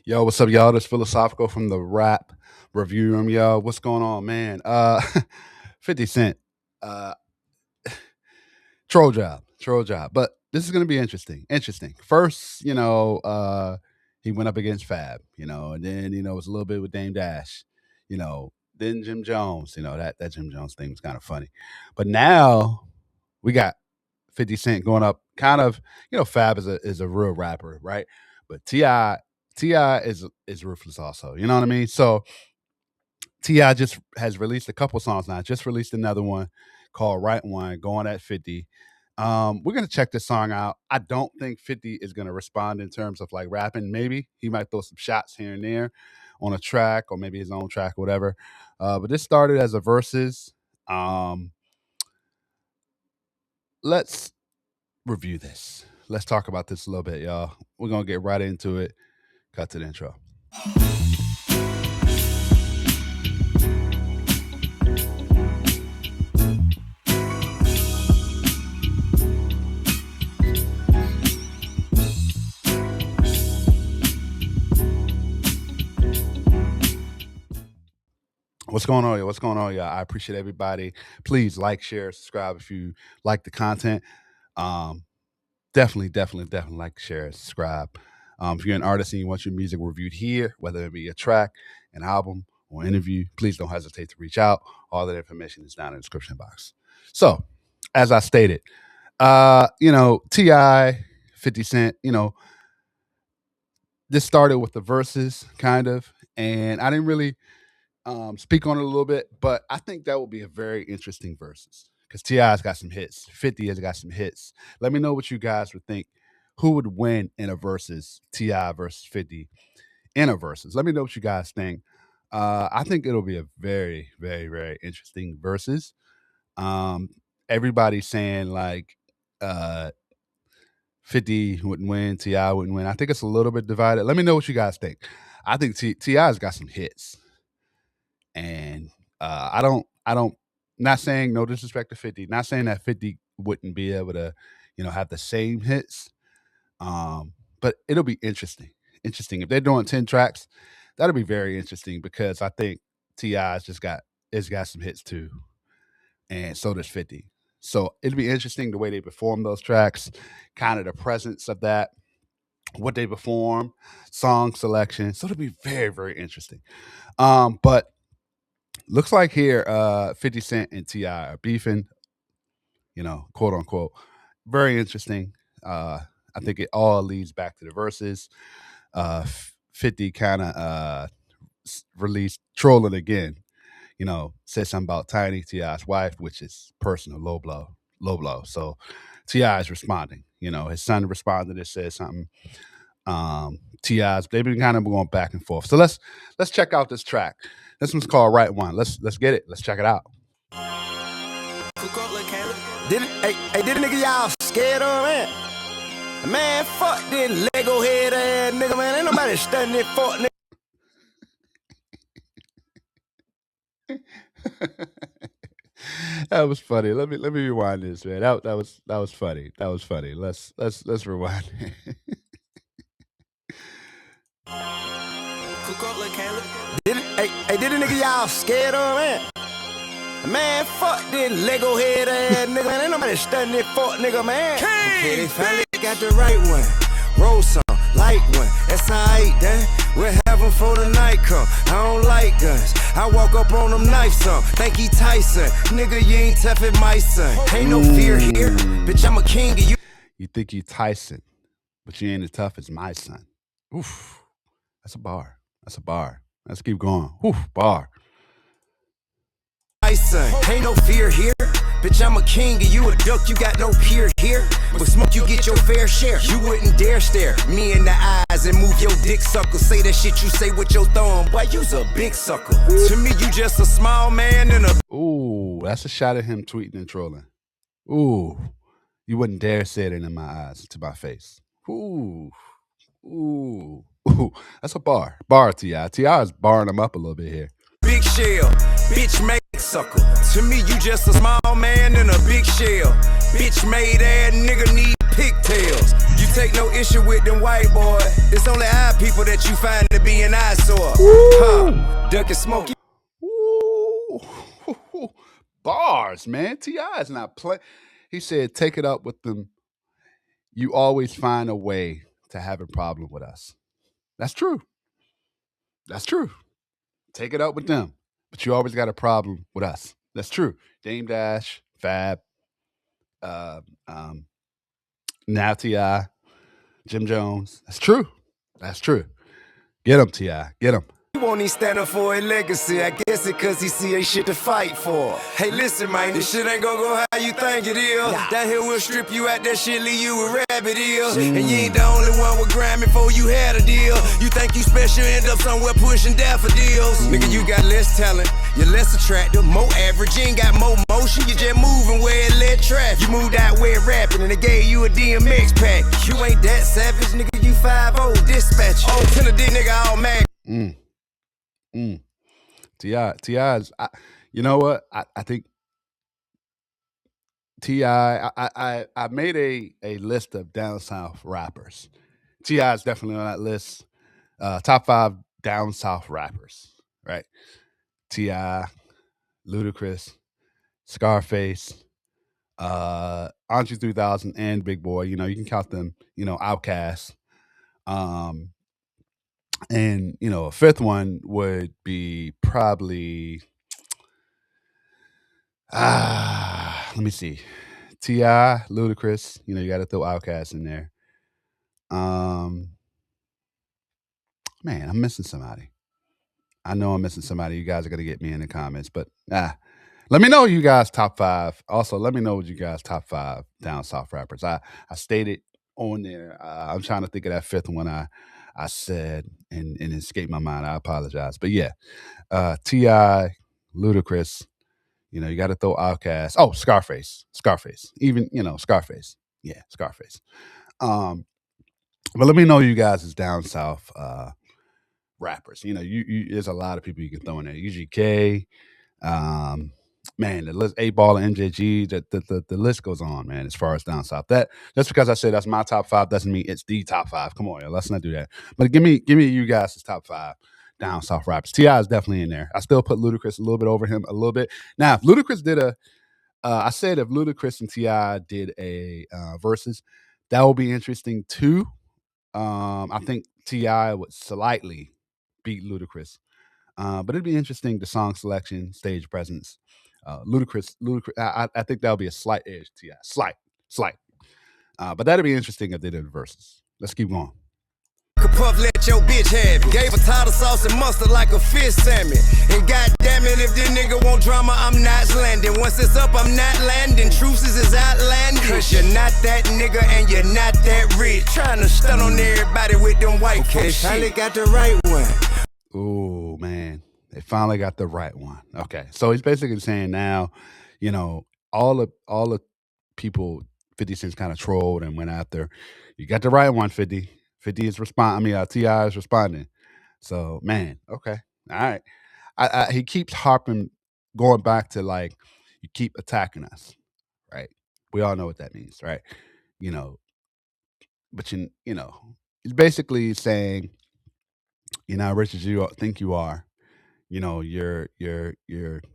Yo, what's up, y'all? This philosophical from the rap review room, yo. What's going on, man? 50 Cent, uh, troll job. But this is gonna be interesting. Interesting. First, he went up against Fab, and then it was a little bit with Dame Dash, then Jim Jones, that Jim Jones thing was kind of funny. But now we got 50 Cent going up kind of, Fab is a real rapper, right? But Ti is ruthless also. You know what I mean? So Ti just has released a couple songs now. Just released another one called Right One, going at 50. We're gonna check this song out. I don't think 50 is gonna respond in terms of like rapping. Maybe he might throw some shots here and there on a track or maybe his own track or whatever. But this started as a verses. Um, let's review this. Let's talk about this a little bit, y'all. We're gonna get right into it. Cut to the intro. What's going on, y'all? What's going on, y'all? I appreciate everybody. Please like, share, subscribe if you like the content. Um, definitely like, share, subscribe. If you're an artist and you want your music reviewed here, whether it be a track, an album, or interview, please don't hesitate to reach out. All that information is down in the description box. So, as I stated, Ti, 50 Cent, this started with the verses, kind of, and I didn't really speak on it a little bit, but I think that will be a very interesting versus because Ti's got some hits. 50 has got some hits. Let me know what you guys would think. Who would win in a versus Ti versus 50 in a versus? Let me know what you guys think. I think it'll be a very, very, very interesting versus. Um, Everybody's saying like 50 wouldn't win, Ti wouldn't win. I think it's a little bit divided. Let me know what you guys think. I think Ti's got some hits. And I don't, not saying no disrespect to 50, not saying that 50 wouldn't be able to, have the same hits. But it'll be interesting. Interesting. If they're doing 10 tracks, that'll be very interesting because I think Ti's got some hits too. And so does 50. So it'll be interesting the way they perform those tracks, kind of the presence of that, what they perform, song selection. So it'll be very, very interesting. But looks like here, 50 Cent and Ti are beefing, quote unquote. Very interesting. I think it all leads back to the verses. 50 kind of released trolling again. Said something about Tiny Ti's wife, which is personal, low blow. So Ti is responding. His son responded and said something. Ti's they've been kind of going back and forth. So let's check out this track. This one's called Right One. Let's get it. Let's check it out. Did a nigga y'all scared of, man? Man, fuck this Lego head ass nigga, man. Ain't nobody studying this fuck nigga. That was funny. Let me rewind this, man. That was funny. That was funny. Let's rewind. Did a nigga y'all scared of, man? Man, fuck this Lego head ass nigga, man. Ain't nobody studying this fuck nigga, man. Okay, they finally got the right one. Roll some, light one. That's alright, then. We'll have them for the night come. I don't like guns. I walk up on them knife some. Think he Tyson. Nigga, you ain't tough as my son. Ain't no fear here. Bitch, I'm a king of you. You think you Tyson, but you ain't as tough as my son. Oof. That's a bar. Let's keep going. Oof, bar. Ain't no fear here. Bitch, I'm a king and you a duck, you got no peer here. With smoke, you get your fair share. You wouldn't dare stare me in the eyes and move your dick sucker. Say that shit you say with your thumb. Boy, you's a big sucker. To me, you just a small man and a... Ooh, that's a shot at him tweeting and trolling. Ooh, you wouldn't dare say it in my eyes to my face. Ooh, that's a bar. Bar, Ti. Ti is barring him up a little bit here. Big shell, bitch made sucker. To me, you just a small man in a big shell. Bitch made ass nigga need pigtails. You take no issue with them white boys. It's only our people that you find to be an eyesore. Huh? Duck and smoke. Ooh. Bars, man. T.I. is not play. He said, take it up with them. You always find a way to have a problem with us. That's true. That's true. Take it up with them. But you always got a problem with us. That's true. Dame Dash, Fab, uh, um, now T.I., Jim Jones. That's true. That's true. Get him, T.I. Get him. He won't even stand up for his legacy. I guess it cause he see ain't shit to fight for. Hey, listen, man, this shit ain't gonna go how you think it is. Down here we'll strip you out that shit, leave you with rabbit ears. And you ain't the only one with grime before you had a deal. You think you special, end up somewhere pushing daffodils. Nigga, you got less talent, you're less attractive, more average. You ain't got more motion, you just moving where it led traffic. You moved out where it rapping and they gave you a DMX pack. You ain't that savage, nigga, you 5-0 dispatch. Oh, Tennessee nigga all mad. T.I.'s, you know what? I think T.I., I made a list of down south rappers. T.I. is definitely on that list. Top 5 down south rappers, right? T.I., Ludacris, Scarface, Andre 3000, and Big Boy. You know, you can count them, Outkast. And, a fifth one would be probably, let me see. T.I., Ludacris, you got to throw Outkast in there. Man, I'm missing somebody. I know I'm missing somebody. You guys are going to get me in the comments, but let me know you guys top 5. Also, let me know what you guys top 5 down south rappers. I stated on there. I'm trying to think of that fifth one I said and it escaped my mind. I apologize. But yeah, T.I., Ludacris, you got to throw Outkast. Oh, Scarface. Even, Scarface. Yeah, Scarface. But let me know you guys is down south rappers. You there's a lot of people you can throw in there. UGK, man, the list, 8Ball and MJG, the list goes on, man, as far as down south. That just because I said that's my top 5 doesn't mean it's the top 5. Come on, yo, let's not do that. But give me you guys' top 5 down south rappers. T.I. is definitely in there. I still put Ludacris a little bit over him a little bit. Now, if Ludacris did I said if Ludacris and T.I. did a versus, that would be interesting too. I think T.I. would slightly beat Ludacris. But it'd be interesting, the song selection, stage presence. Ludacris, I think that'll be a slight edge to T.I. Slight. But that'd be interesting if they did verses. Let's keep going. Puff, let your bitch have it. Gave her tartar sauce and mustard like a fish salmon. And goddamn it, if this nigga want drama, I'm not landing. Once it's up, I'm not landing. Truth is outlandish. Cause you're not that nigga and you're not that rich. Trying to stun on everybody with them white folks. Finally got the right one. Oh man, they finally got the right one. Okay, so he's basically saying now, all the people 50 Cent's kind of trolled and went after. You got the right one, 50. 50 is T.I. is responding. So man, okay, all right. He keeps harping, going back to like, you keep attacking us, right? We all know what that means, right? But he's basically saying, you're not rich as you think you are. You're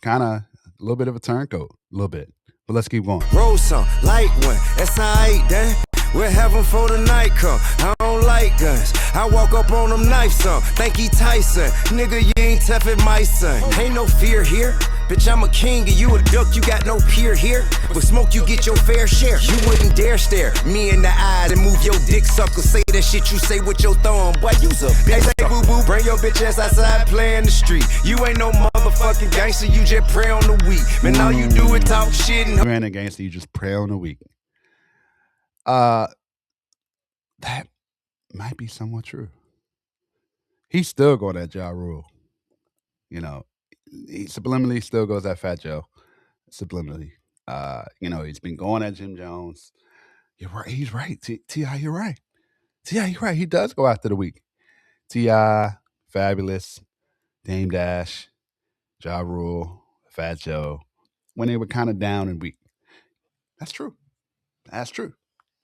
kind of a little bit of a turncoat, a little bit. But let's keep going. Roll some, light one, that's alright, then. We're having for the night come. I don't like guns. I walk up on them knife some. Think he Tyson. Nigga, you ain't tough as my son. Ain't no fear here. Bitch, I'm a king and you a duck. You got no peer here. With smoke, you get your fair share. You wouldn't dare stare me in the eyes and move your dick sucker. Say that shit you say with your thumb. Boy, you's a bitch. Hey, boo boo, bring your bitch ass outside, play in the street. You ain't no motherfucking gangster. You just pray on the weak. Man, all you do is talk shit and. You ain't a gangster. You just pray on the weak. That might be somewhat true. He's still going at Ja Rule. He subliminally still goes at Fat Joe. Subliminally. He's been going at Jim Jones. You're right. He's right. T.I., you're right. T.I., you're right. He does go after the weak. T.I., Fabulous, Dame Dash, Ja Rule, Fat Joe, when they were kind of down and weak. That's true.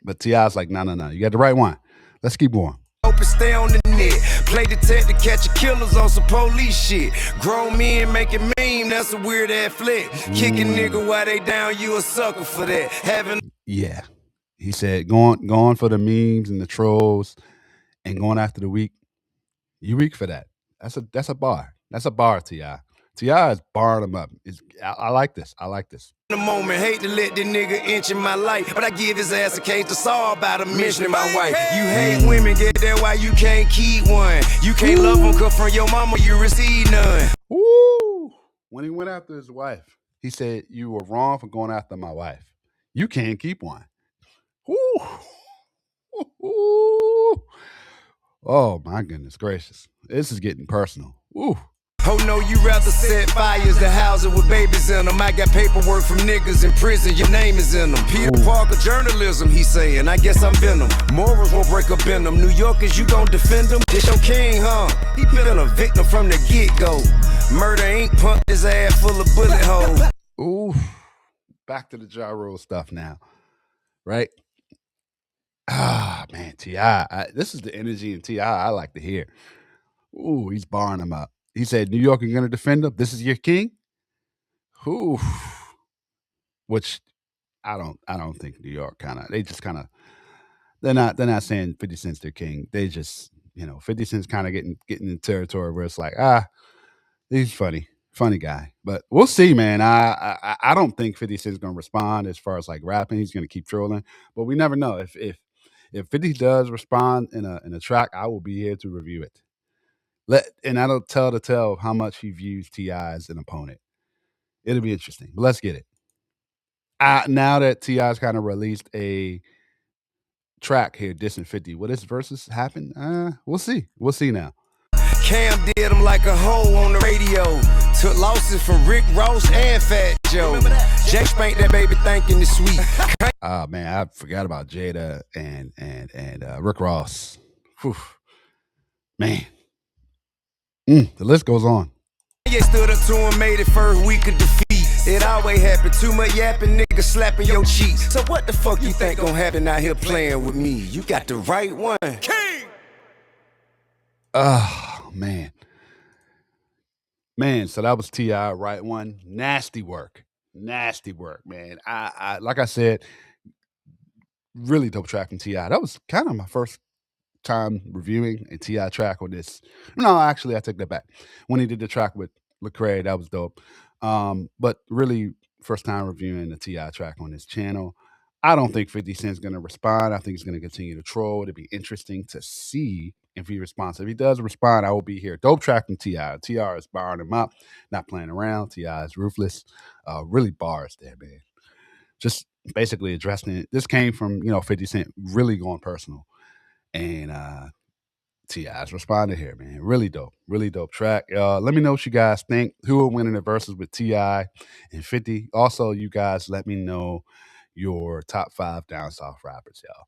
But T.I.'s like, no, no, no. You got the right one. Let's keep going. Hope it stay on the net. Play detective, catching killers on some police shit. Grown men making meme, that's a weird ass flick. Kicking nigga while they down, you a sucker for that. Yeah. He said, going for the memes and the trolls and going after the weak. You weak for that. That's a bar. That's a bar, T.I. T.I. is barring them up. I like this. I like this. In the moment, hate to let the nigga inch in my life, but I give his ass a case to saw about him mentioning my wife. You hate women, get that why you can't keep one. You can't love them, cause from your mama you receive none. Woo! When he went after his wife, he said, you were wrong for going after my wife. You can't keep one. Woo! Woo! Oh my goodness gracious. This is getting personal. Woo! Oh no, you rather set fires to houses with babies in them. I got paperwork from niggas in prison, your name is in them. Peter Parker journalism, he saying, I guess I'm Venom. Morals won't break up in them. New Yorkers, you gon' defend them? This your king, huh? He been a victim from the get-go. Murder ain't pumped his ass full of bullet holes. Ooh, back to the Ja Rule stuff now, right? Ah, man, T.I. This is the energy in T.I. I like to hear. Ooh, he's barring him up. He said, New York, you're going to defend him? This is your king? Ooh. Which I don't think New York they just they're not saying 50 Cent's their king. They just, 50 Cent's kind of getting in territory where it's like, he's funny guy. But we'll see, man. I don't think 50 Cent's going to respond as far as like rapping. He's going to keep trolling, but we never know. If 50 does respond in a track, I will be here to review it. And that'll tell the tale of how much he views T.I. as an opponent. It'll be interesting. But let's get it. Now that T.I.'s kind of released a track here, dissing 50, will this versus happen? We'll see. We'll see now. Cam did him like a hoe on the radio. Took losses from Rick Ross and Fat Joe. Jay spanked that baby thinking it's sweet. Oh man, I forgot about Jada and Rick Ross. Whew. Man. The list goes on. You stood up to him, made it first week of defeat. It always happen, too much yapping, nigga slapping your cheeks. So what the fuck you think gon' happen out here playing with me? You got the right one. King! Oh, man. Man, so that was T.I. right one. Nasty work, man. I like I said, really dope track from T.I. That was kind of my first time reviewing a T.I. track on this. No, actually, I take that back. When he did the track with Lecrae, that was dope. But really, first time reviewing a T.I. track on this channel. I don't think 50 Cent's going to respond. I think he's going to continue to troll. It'll be interesting to see if he responds. If he does respond, I will be here. Dope track from T.I. T.I. is barring him up, not playing around. T.I. is ruthless. Really bars there, man. Just basically addressing it. This came from, 50 Cent really going personal. And T.I.'s responded here, man. Really dope track. Let me know what you guys think. Who will win in the verses with T.I. and 50? Also, you guys let me know your top 5 down south rappers, y'all.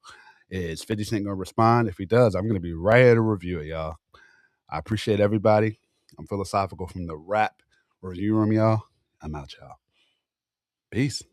Is 50 Cent gonna respond? If he does, I'm gonna be right here to review it, y'all. I appreciate everybody. I'm philosophical from the rap review room, y'all. I'm out, y'all. Peace.